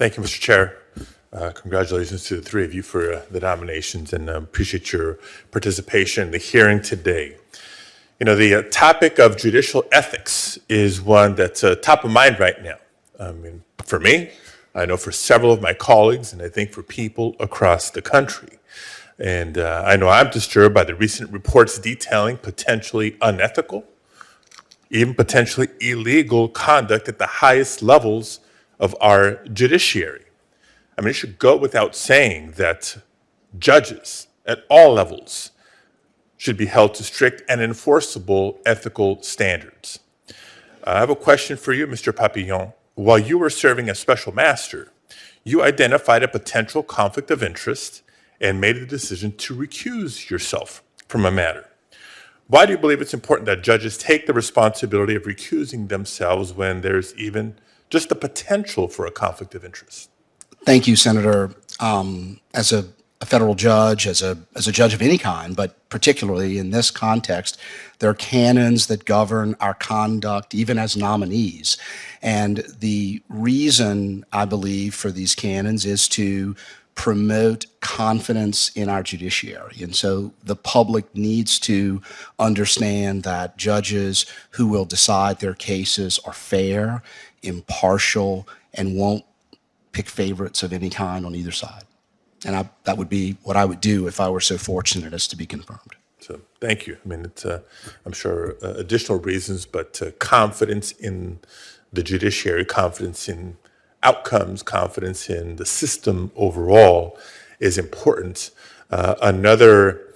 Thank you, Mr. Chair. Congratulations to the three of you for the nominations, and appreciate your participation in the hearing today. You know, the topic of judicial ethics is one that's top of mind right now. I mean, for me, I know for several of my colleagues, and I think for people across the country. And I know I'm disturbed by the recent reports detailing potentially unethical, even potentially illegal conduct at the highest levels of our judiciary. I mean, it should go without saying that judges at all levels should be held to strict and enforceable ethical standards. I have a question for you, Mr. Papillon. While you were serving as special master, you identified a potential conflict of interest and made a decision to recuse yourself from a matter. Why do you believe it's important that judges take the responsibility of recusing themselves when there's even just the potential for a conflict of interest? Thank you, Senator. As a federal judge, as a judge of any kind, but particularly in this context, there are canons that govern our conduct, even as nominees. And the reason, I believe, for these canons is to promote confidence in our judiciary. And so the public needs to understand that judges who will decide their cases are fair, impartial, and won't pick favorites of any kind on either side. And that would be what I would do if I were so fortunate as to be confirmed. So thank you. I mean, it's, I'm sure, additional reasons, but confidence in the judiciary, confidence in outcomes, confidence in the system overall is important. Another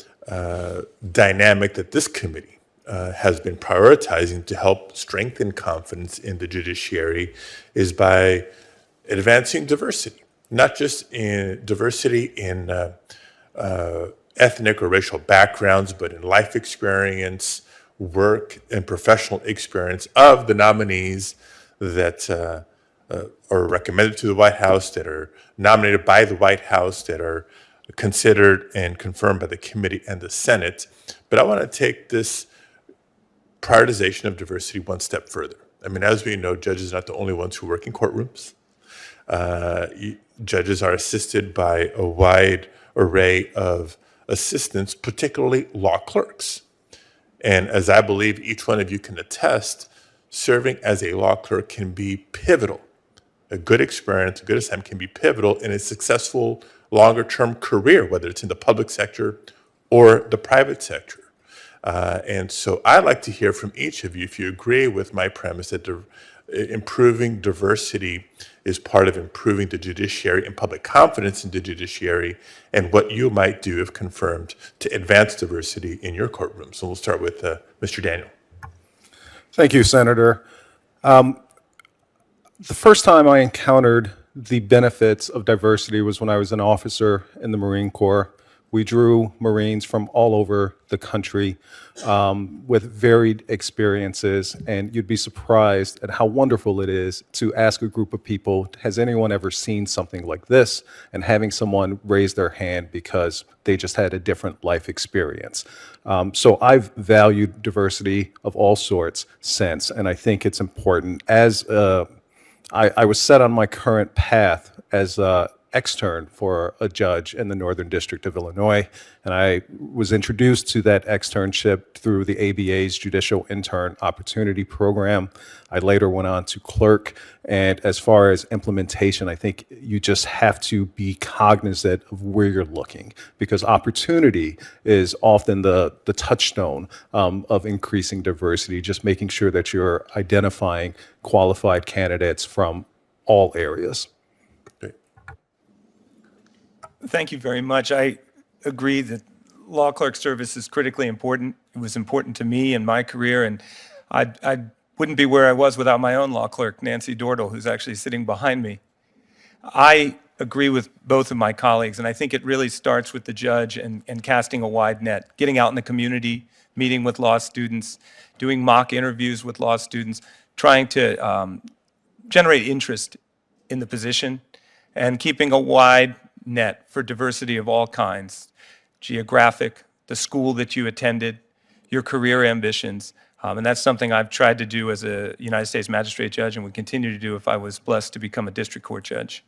dynamic that this committee has been prioritizing to help strengthen confidence in the judiciary is by advancing diversity, not just in diversity in ethnic or racial backgrounds, but in life experience, work, and professional experience of the nominees that are recommended to the White House, that are nominated by the White House, that are considered and confirmed by the committee and the Senate. But I want to take this prioritization of diversity one step further. I mean, as we know, judges are not the only ones who work in courtrooms. Judges are assisted by a wide array of assistants, particularly law clerks. And as I believe each one of you can attest, serving as a law clerk can be pivotal. A good experience, a good assignment can be pivotal in a successful longer-term career, whether it's in the public sector or the private sector. And so I'd like to hear from each of you if you agree with my premise that improving diversity is part of improving the judiciary and public confidence in the judiciary, and what you might do, if confirmed, to advance diversity in your courtroom. So we'll start with Mr. Daniel. Thank you, Senator. The first time I encountered the benefits of diversity was when I was an officer in the Marine Corps. We drew Marines from all over the country with varied experiences, and you'd be surprised at how wonderful it is to ask a group of people, has anyone ever seen something like this? And having someone raise their hand because they just had a different life experience. So I've valued diversity of all sorts since, and I think it's important. As I was set on my current path as extern for a judge in the Northern District of Illinois, and I was introduced to that externship through the ABA's Judicial Intern Opportunity Program. I later went on to clerk, and as far as implementation, I think you just have to be cognizant of where you're looking, because opportunity is often the touchstone of increasing diversity, just making sure that you're identifying qualified candidates from all areas. Thank you very much. I agree that law clerk service is critically important. It was important to me in my career, and I wouldn't be where I was without my own law clerk, Nancy Dordal, who's actually sitting behind me. I agree with both of my colleagues, and I think it really starts with the judge and casting a wide net, getting out in the community, meeting with law students, doing mock interviews with law students, trying to generate interest in the position, and keeping a wide net for diversity of all kinds, geographic, the school that you attended, your career ambitions. And that's something I've tried to do as a United States magistrate judge and would continue to do if I was blessed to become a district court judge.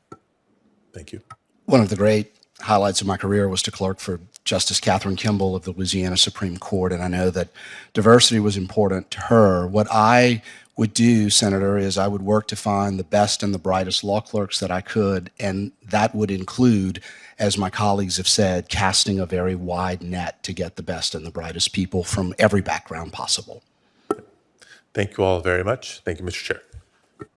Thank you. One of the great highlights of my career was to clerk for Justice Catherine Kimball of the Louisiana Supreme Court, and I know that diversity was important to her. What I would do, Senator, is I would work to find the best and the brightest law clerks that I could, and that would include, as my colleagues have said, casting a very wide net to get the best and the brightest people from every background possible. Thank you all very much. Thank you, Mr. Chair.